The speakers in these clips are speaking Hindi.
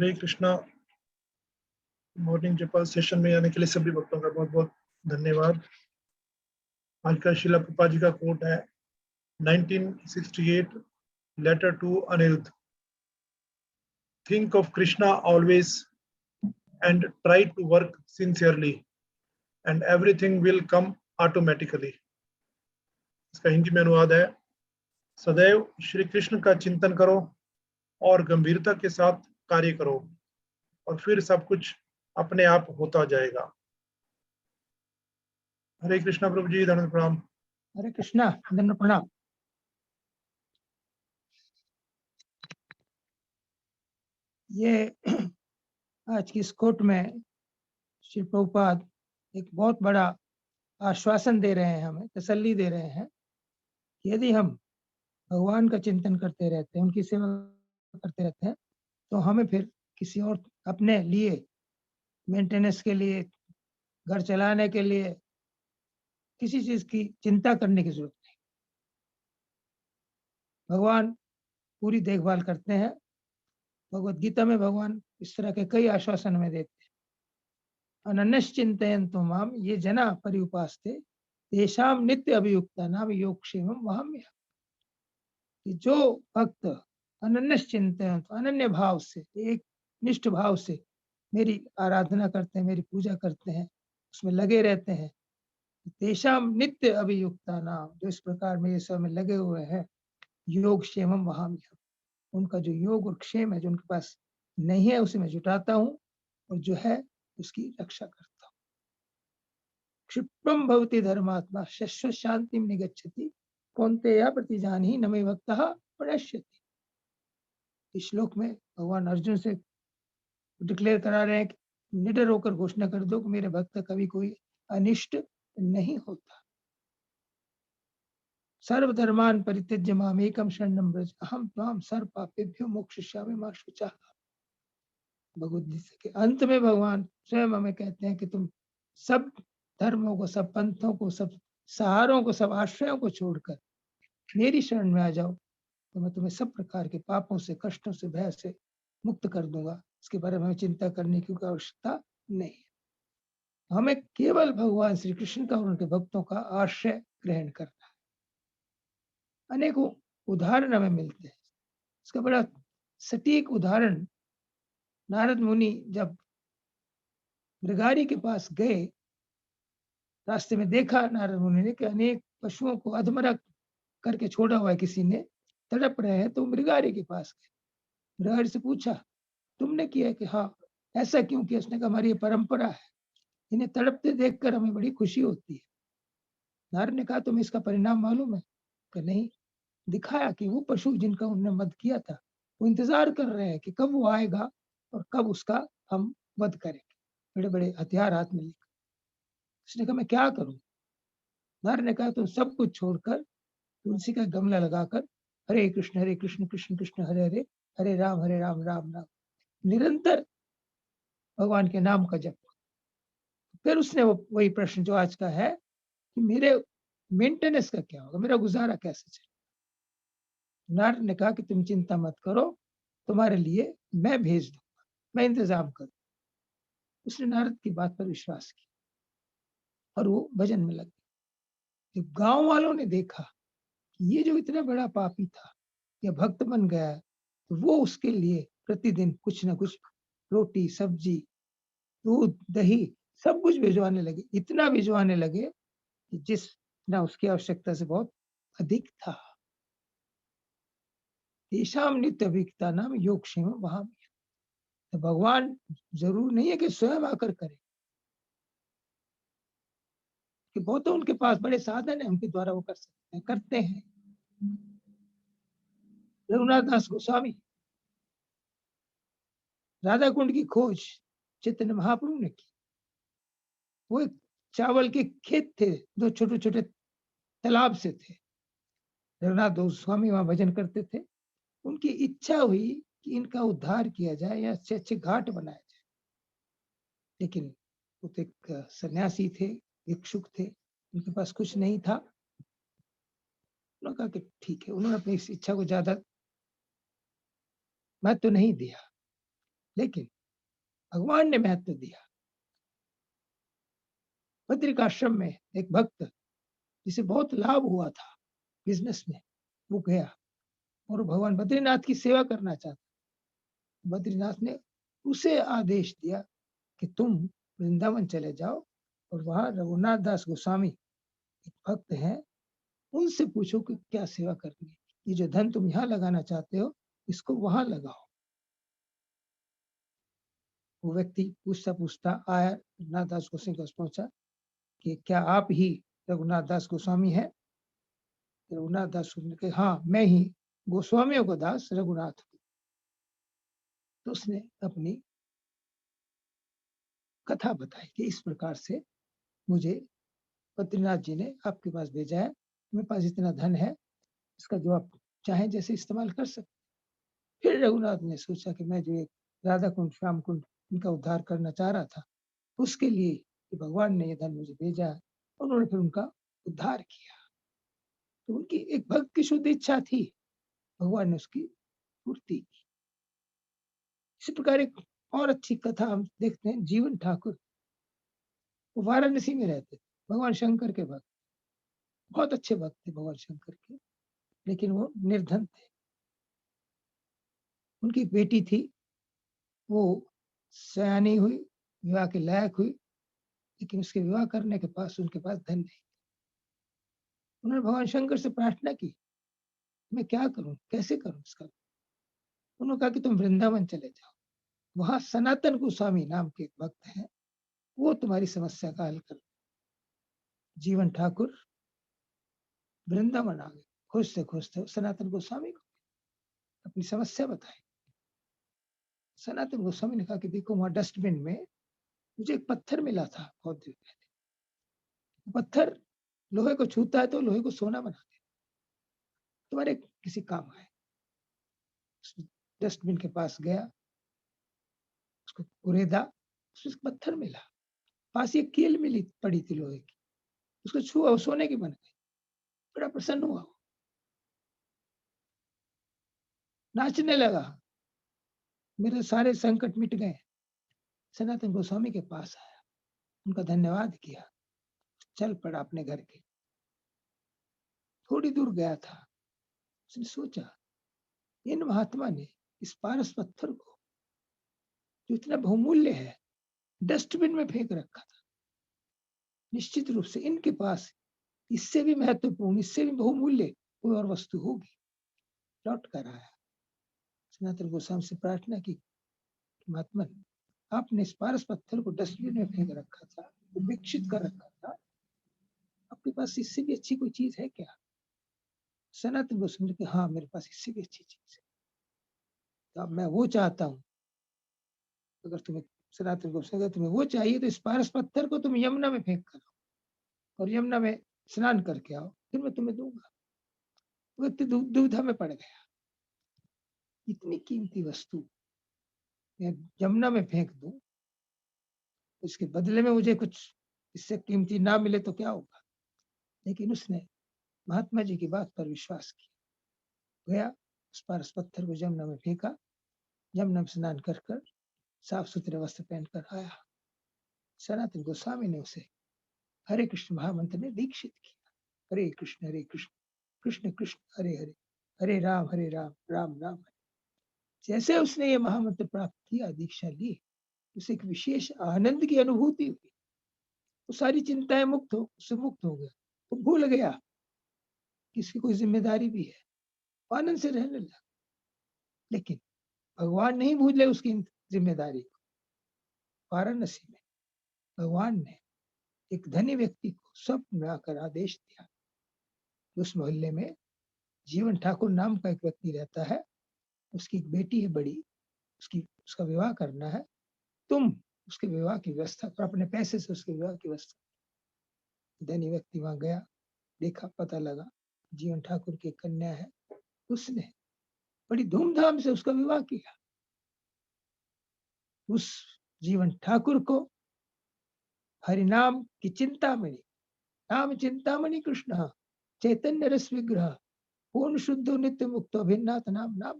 हरे कृष्णा। मॉर्निंग जपा सेशन में आने के लिए सभी भक्तों का बहुत बहुत धन्यवाद। आज का शिला प्रभुपाद जी का कोट है 1968 letter to Aniruddha. Think of Krishna always and try to work sincerely and everything will come automatically. इसका हिंदी में अनुवाद है, सदैव श्री कृष्ण का चिंतन करो और गंभीरता के साथ कार्य करो और फिर सब कुछ अपने आप होता जाएगा। हरे कृष्णा प्रभु जी, धन्यवाद, प्रणाम। हरे कृष्णा, धन्यवाद, प्रणाम। ये आज की इस कोट में श्री प्रभुपाद एक बहुत बड़ा आश्वासन दे रहे हैं, हमें तसल्ली दे रहे हैं कि यदि हम भगवान का चिंतन करते रहते हैं, उनकी सेवा करते रहते हैं, तो हमें फिर किसी और अपने लिए मेंटेनेंस के लिए, घर चलाने के लिए किसी चीज की चिंता करने की जरूरत नहीं। भगवान पूरी देखभाल करते हैं। भगवत गीता में भगवान इस तरह के कई आश्वासन में देते हैं। अनन्यश्चिन्तयन्तु माम ये जना पर्युपास्ते तेषाम नित्य अभियुक्ता नाम योगक्षेमम वहाम्यहम्। कि जो भक्त अनन्यश्चिन्तयन्तु, अनन्य भाव से, एक निष्ठ भाव से मेरी आराधना करते हैं, मेरी पूजा करते हैं, उसमें लगे रहते हैं, तेषाम नित्य अभियुक्ता नाम, जो इस प्रकार मेरे सब में लगे हुए हैं, योग क्षेमम वहाम्यहम्, उनका जो योग और क्षेम है, जो उनके पास नहीं है, उसे मैं जुटाता हूँ और जो है उसकी रक्षा करता हूँ। क्षिप्रम भवति धर्मात्मा शश्वत शांतिम निगच्छति कौन्तेय प्रतिजानी न मे भक्तः प्रणश्यति। इस श्लोक में भगवान अर्जुन से डिक्लेयर करा रहे हैं कि निडर होकर घोषणा कर दो कि मेरे भक्त कभी कोई अनिष्ट नहीं होता। सर्वधर्मान परित्यज्य माम एकम शरणं व्रज अहम त्वाम सर्व पापेभ्यो मोक्षयिष्यामि मा शुचः। भगवद गीता के अंत में भगवान स्वयं हमें कहते हैं कि तुम सब धर्मों को, सब पंथों को, सब सहारों को, सब आश्रयों को छोड़कर मेरी शरण में आ जाओ, तो मैं तुम्हें सब प्रकार के पापों से, कष्टों से, भय से मुक्त कर दूंगा। इसके बारे में हमें चिंता करने की कोई आवश्यकता नहीं है। हमें केवल भगवान श्री कृष्ण का और उनके भक्तों का आश्रय ग्रहण करना है। अनेकों उदाहरण हमें मिलते हैं। इसका बड़ा सटीक उदाहरण, नारद मुनि जब मृगारी के पास गए, रास्ते में देखा नारद मुनि ने कि अनेक पशुओं को अधमरा करके छोड़ा हुआ है, किसी ने तड़प रहे हैं, तो मृगारी के पास गए। मृगारी से पूछा तुमने किया? कि हाँ। ऐसा क्यों किया? उसने कहा हमारी ये परंपरा है, इन्हें तड़पते देखकर हमें बड़ी खुशी होती है। नारद ने कहा तुम्हें इसका परिणाम मालूम है? कि नहीं। दिखाया कि वो पशु जिनका उन्होंने वध किया था, वो इंतजार कर रहे हैं कि कब वो आएगा और कब उसका हम वध करेंगे, बड़े बड़े हथियार हाथ में लेकर। उसने कहा मैं क्या करूं? नारद ने कहा तुम सब कुछ छोड़कर तुलसी का गमला लगाकर हरे कृष्ण कृष्ण कृष्ण हरे हरे, हरे राम राम राम निरंतर भगवान के नाम का जप। फिर उसने वही प्रश्न जो आज का है कि मेरे मेंटेनेंस का क्या होगा, मेरा गुजारा कैसे चले? नारद ने कहा कि तुम चिंता मत करो, तुम्हारे लिए मैं भेज दूंगा, मैं इंतजाम करूँ। उसने नारद की बात पर विश्वास किया और वो भजन में लग गया। जब गांव वालों ने देखा कि ये जो इतना बड़ा पापी था, ये भक्त बन गया, तो वो उसके लिए प्रतिदिन कुछ ना कुछ रोटी, सब्जी, दूध, दही सब कुछ भिजवाने लगे। इतना भिजवाने लगे कि जिस ना उसकी आवश्यकता से बहुत अधिक था। तेषाम नित्य अभियुक्ता नाम योगक्षेम वहाम्यहम्। तो भगवान जरूर नहीं है कि स्वयं आकर करे, कि बहुत तो उनके पास बड़े साधन है, उनके द्वारा वो कर सकते हैं, करते हैं। रघुनाथ दास गोस्वामी राधा कुंड की खोज चैतन्य महाप्रभु ने की। वो एक चावल के खेत थे, दो छोटे छोटे तालाब से थे। रघुनाथ गोस्वामी वहां भजन करते थे। उनकी इच्छा हुई कि इनका उद्धार किया जाए या अच्छे अच्छे घाट बनाए जाए। लेकिन वो तो एक सन्यासी थे, भिक्षुक थे, उनके पास कुछ नहीं था। उन्होंने कहा कि ठीक है। उन्होंने अपनी इस इच्छा को ज्यादा महत्व नहीं दिया। लेकिन भगवान ने महत्व दिया। बद्रिकाश्रम में एक भक्त जिसे बहुत लाभ हुआ था बिजनेस में, वो गया और भगवान बद्रीनाथ की सेवा करना चाहता। बद्रीनाथ ने उसे आदेश दिया कि तुम वृंदावन चले जाओ और वहां रघुनाथ दास गोस्वामी एक भक्त हैं, उनसे पूछो कि क्या सेवा करनी है। ये जो धन तुम यहाँ लगाना चाहते हो, इसको वहां लगाओ। वो व्यक्ति पूछता पूछता आया, रघुनाथ दास गोस्वामी के पास पहुंचा कि क्या आप ही रघुनाथ दास गोस्वामी हैं? रघुनाथ दास ने कहा, हाँ मैं ही गोस्वामियों का दास रघुनाथ हूं। तो उसने अपनी कथा बताई कि इस प्रकार से मुझे बद्रीनाथ जी ने आपके पास भेजा है, मेरे पास इतना धन है, इसका जो आप चाहें जैसे इस्तेमाल कर सकते। फिर रघुनाथ ने सोचा कि मैं जो एक राधा कुंड श्याम कुंड इनका उद्धार करना चाह रहा था, उसके लिए कि भगवान ने ये धन मुझे भेजा है। उन्होंने फिर उनका उद्धार किया। तो उनकी एक भक्त की शुद्ध इच्छा थी, भगवान ने उसकी पूर्ति की। इसी प्रकार एक और अच्छी कथा हम देखते हैं, जीवन ठाकुर। वो वाराणसी में रहते थे, भगवान शंकर के भक्त, बहुत अच्छे भक्त थे भगवान शंकर के, लेकिन वो निर्धन थे। उनकी एक बेटी थी, वो सयानी हुई, विवाह के लायक हुई, लेकिन उसके विवाह करने के पास उनके पास धन नहीं। उन्होंने भगवान शंकर से प्रार्थना की, मैं क्या करूं, कैसे करूं इसका। उन्होंने कहा कि तुम वृंदावन चले जाओ, वहां सनातन गोस्वामी नाम के एक भक्त हैं, वो तुम्हारी समस्या का हल कर। जीवन ठाकुर वृंदावन आ गए, खोजते खोजते सनातन गोस्वामी को अपनी समस्या बताई। सनातन गोस्वामी ने कहा कि देखो वहां डस्टबिन में मुझे एक पत्थर मिला था बहुत दिन पहले। पत्थर लोहे को छूता है तो लोहे को सोना बना दे, तुम्हारे किसी काम आए। डस्टबिन के पास गया, उसको कुरेदा, उसमें पत्थर मिला, पास एक कील मिली पड़ी थी लोहे की, उसको छुआ, वो सोने की बन गई। बड़ा प्रसन्न हुआ, नाचने लगा, मेरे सारे संकट मिट गए। सनातन गोस्वामी के पास आया, उनका धन्यवाद किया, चल पड़ा अपने घर के। थोड़ी दूर गया था, उसने सोचा इन महात्मा ने इस पारस पत्थर को जो इतना बहुमूल्य है डस्टबिन में फेंक रखा था। निश्चित रूप से इनके पास इससे भी महत्वपूर्ण, इससे भी बहुमूल्य कोई और वस्तु होगी। लौट कर आया, सनातन गोस्वामी से प्रार्थना की, महात्मा आपने इस पारस पत्थर को डस्टबिन में फेंक रखा था, विक्षित कर रखा था, आपके पास इससे भी अच्छी कोई चीज है क्या? सनातन गोस्वामी ने कहा, हाँ मेरे पास इससे भी अच्छी चीज है। तो अब मैं वो चाहता हूँ, अगर तुम्हें, सनातन गोस्वामी तुम्हें वो चाहिए तो इस पारस पत्थर को तुम यमुना में फेंक कर और यमुना में स्नान करके आओ, फिर मैं तुम्हें दूंगा। वो व्यक्ति दुविधा में पड़ गया, इतनी कीमती वस्तु मैं यमुना में फेंक दूं, उसके बदले में मुझे कुछ इससे कीमती ना मिले तो क्या होगा। लेकिन उसने महात्मा जी की बात पर विश्वास किया, गया उस पारस पत्थर को यमुना में फेंका, यमुना में स्नान कर कर साफ सुथरे वस्त्र पहनकर आया। सनातन गोस्वामी ने उसे हरे कृष्ण महामंत्र में दीक्षित किया। हरे कृष्ण कृष्ण कृष्ण हरे हरे, हरे राम राम राम हरे। जैसे उसने ये महामंत्र प्राप्त किया, दीक्षा ली, उसे एक विशेष आनंद की अनुभूति हुई। वो सारी चिंताएं मुक्त हो, उससे मुक्त हो गया। वो भूल गया कि इसकी कोई जिम्मेदारी भी है, आनंद से रहने लगा। लेकिन भगवान नहीं भूले उसकी जिम्मेदारी को। वाराणसी में भगवान ने एक धनी व्यक्ति को स्वप्न में आकर आदेश दिया, उस मोहल्ले में जीवन ठाकुर नाम का एक व्यक्ति रहता है, उसकी एक बेटी है बड़ी, उसका विवाह करना है, तुम उसके विवाह की व्यवस्था कर, अपने पैसे से उसके विवाह की व्यवस्था। धनी व्यक्ति वहां गया, देखा, पता लगा जीवन ठाकुर की कन्या है, उसने बड़ी धूमधाम से उसका विवाह किया। उस जीवन ठाकुर को हरिनाम की चिंतामणि, नाम चिंतामणि कृष्ण चैतन्य रस विग्रह पूर्ण शुद्ध नित्य मुक्त अभिन्नाथ नाम नाम,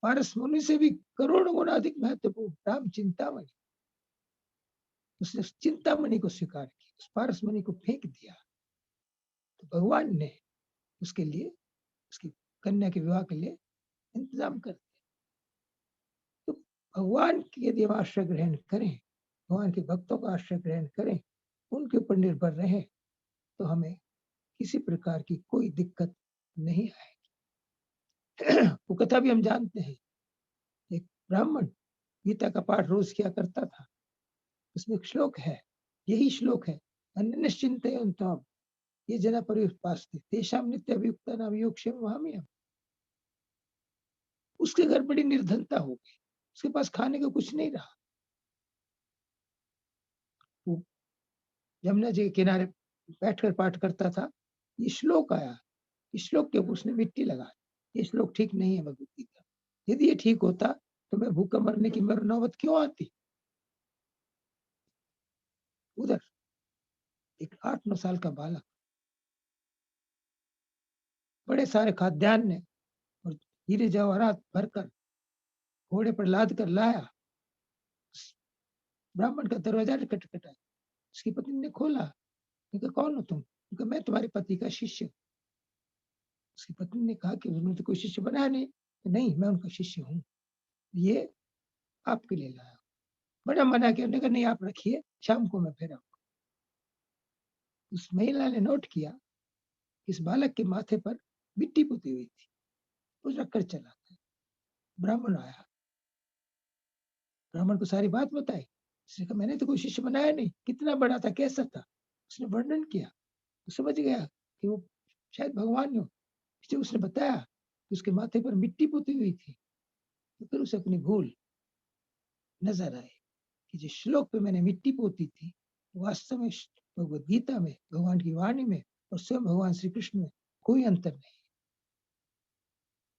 पारस मुनि से भी करोड़ों गुना अधिक महत्वपूर्ण राम चिंतामणि। उसने उस चिंतामणि को स्वीकार किया, उस पारस मुनि को फेंक दिया। तो भगवान ने उसके लिए, उसकी कन्या के विवाह के लिए इंतजाम कर दिया। तो भगवान की यदि हम आश्रय ग्रहण करें, भगवान के भक्तों का आश्रय ग्रहण करें, उनके ऊपर निर्भर रहें, तो हमें किसी प्रकार की कोई दिक्कत नहीं आएगी। वो कथा भी हम जानते हैं। एक ब्राह्मण गीता का पाठ रोज किया करता था। उसमें एक श्लोक है, यही श्लोक है, अन्यश्चिन्तयन्ताम् ये जना पर्युपासते तेषां नित्याभियुक्तानां योगक्षेमं वहाम्यहम्। उसके घर बड़ी निर्धनता हो गई, उसके पास खाने को कुछ नहीं रहा। वो यमुना जी के किनारे बैठकर पाठ करता था। ये श्लोक आया, इस श्लोक के ऊपर उसने मिट्टी लगा दी। ये श्लोक ठीक नहीं है भगवत गीता। यदि ये ठीक होता तो मैं भूखा मरने की नौबत क्यों आती? उधर एक 8-9 साल का बालक बड़े सारे खाद्यान्न और हीरे जवाहरात भरकर घोड़े पर लाद कर लाया। ब्राह्मण का दरवाजा खटखटाया। उसकी पत्नी ने खोला। उनका कौन हो तुम? उनका मैं तुम्हारे पति का शिष्य। उसकी पत्नी ने कहा कि उन्होंने तो कोई शिष्य बनाया नहीं। नहीं, मैं उनका शिष्य हूँ। ये आपके लिए लाया। बड़ा मना किया, उन्होंने कहा नहीं आप रखिए, शाम को मैं फिर आऊँगा। उस महिला ने नोट किया, इस बालक के माथे पर मिट्टी पुती हुई थी। वो रखकर चला गया। ब्राह्मण आया, ब्राह्मण को सारी बात बताई। उसने कहा मैंने तो कोई शिष्य बनाया नहीं, कितना बड़ा था, कैसा था? उसने वर्णन किया। तो समझ गया कि वो शायद भगवान हो। इसलिए उसने बताया कि उसके माथे पर मिट्टी पुती हुई थी। तो फिर उसे अपनी भूल नजर आई कि जिस श्लोक पे मैंने मिट्टी पोती थी, वास्तव में भगवद गीता में, भगवान की वाणी में और स्वयं भगवान श्री कृष्ण में कोई अंतर नहीं।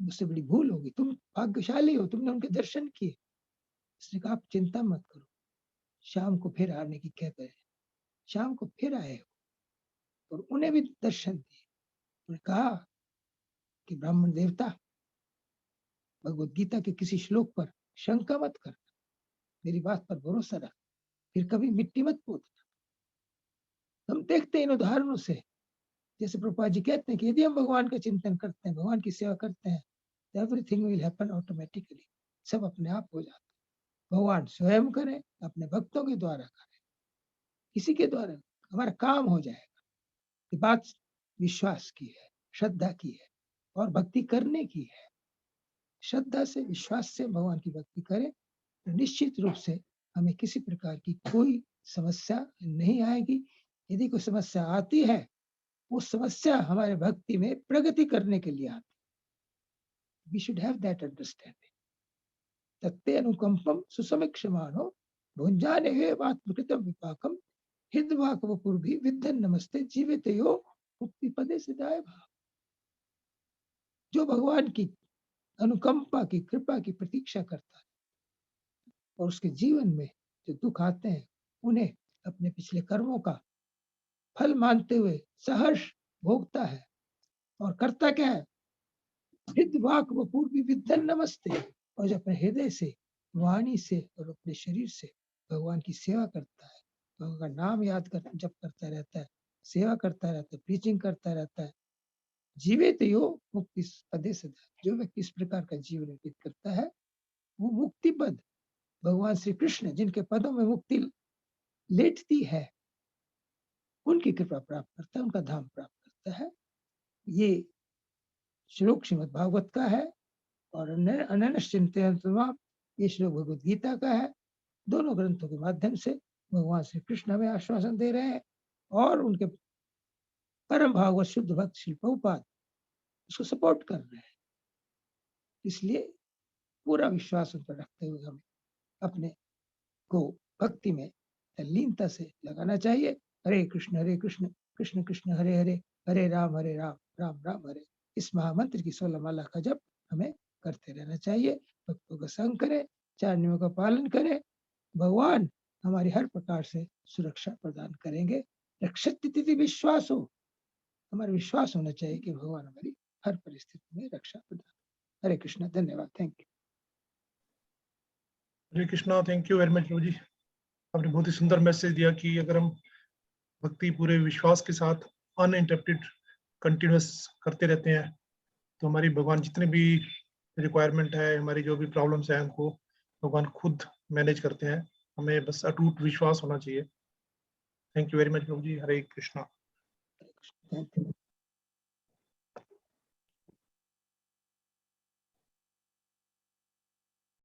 मुझसे बड़ी भूल होगी, तुम भाग्यशाली हो, तुमने उनके दर्शन किए। उसने कहा आप चिंता मत करो, शाम को फिर आने की क्या करें। शाम को फिर आए और उन्हें भी दर्शन दिए। उन्होंने कहा कि ब्राह्मण देवता, भगवद गीता के किसी श्लोक पर शंका मत कर, मेरी बात पर भरोसा रख, फिर कभी मिट्टी मत पोतना। हम देखते हैं इन उदाहरणों से, जैसे प्रभुपाद जी कहते हैं कि यदि हम भगवान का चिंतन करते हैं, भगवान की सेवा करते हैं, तो एवरीथिंग विल हैपन ऑटोमेटिकली। सब अपने आप हो जाता है। भगवान स्वयं करें, अपने भक्तों के द्वारा करें, किसी के द्वारा, हमारा काम हो जाएगा। ये बात विश्वास की है, श्रद्धा की है और भक्ति करने की है। श्रद्धा से, विश्वास से भगवान की भक्ति करें तो निश्चित रूप से हमें किसी प्रकार की कोई समस्या नहीं आएगी। यदि कोई समस्या आती है, वो समस्या हमारे भक्ति में प्रगति करने के लिए आती है। We should have that understanding. तत्ते अनुकंपम सुसमीक्षमाणो भुंजाने आत्मकृतम विपाकम हितवाक वपुर्भि विद्धन नमस्ते जीवितयो मुक्ति पदे सिद्धाय भाव। जो भगवान की अनुकंपा की, कृपा की प्रतीक्षा करता है और उसके जीवन में जो दुख आते हैं उन्हें अपने पिछले कर्मों का फल मानते हुए सहर्ष भोगता है और करता क्या है, हितवाक वपुर्भि विद्धन नमस्ते, और जो अपने हृदय से, वाणी से और अपने शरीर से भगवान की सेवा करता है, भगवान का नाम याद कर जप करता रहता है, सेवा करता रहता है, प्रीचिंग करता रहता है, जीवित यो मुक्ति पदे सदा। जो व्यक्ति इस प्रकार का जीवन व्यतीत करता है, वो मुक्ति पद, भगवान श्री कृष्ण जिनके पदों में मुक्ति लेटती है, उनकी कृपा प्राप्त करता है, उनका धाम प्राप्त करता है। ये श्लोक श्रीमद् भागवत का है और अनन्यश्चिन्तयन्तो ये श्लोक भगवद गीता का है। दोनों ग्रंथों के माध्यम से भगवान श्री कृष्ण हमें आश्वासन दे रहे हैं और उनके परम भागवत शुद्ध भक्त श्री प्रभुपाद उसको सपोर्ट कर रहे हैं। इसलिए पूरा विश्वास उन पर रखते हुए हमें अपने को भक्ति में लीनता से लगाना चाहिए। हरे कृष्ण कृष्ण कृष्ण हरे हरे, हरे राम राम राम हरे। इस महामंत्र की 16 माला का जप हमें करते रहना चाहिए। भक्तों का संग करें, 4 नियमों का पालन करें, भगवान हमारी हर प्रकार से सुरक्षा प्रदान करेंगे। रक्षति विश्वास हो, हमारा विश्वास होना चाहिए कि भगवान हमारी हर परिस्थिति में रक्षा प्रदान। हरे कृष्ण, धन्यवाद, thank you. Hare Krishna, thank you very much प्रभु जी। आपने बहुत ही सुंदर मैसेज दिया कि अगर हम भक्ति पूरे विश्वास के साथ अनइंटरप्टेड कंटिन्यूस करते रहते हैं तो हमारी भगवान जितने भी रिक्वायरमेंट है, हमारी जो भी प्रॉब्लम्स है, उनको भगवान खुद मैनेज करते हैं। हमें बस अटूट विश्वास होना चाहिए। थैंक यू वेरी मच प्रभु जी। हरे कृष्णा। Thank you.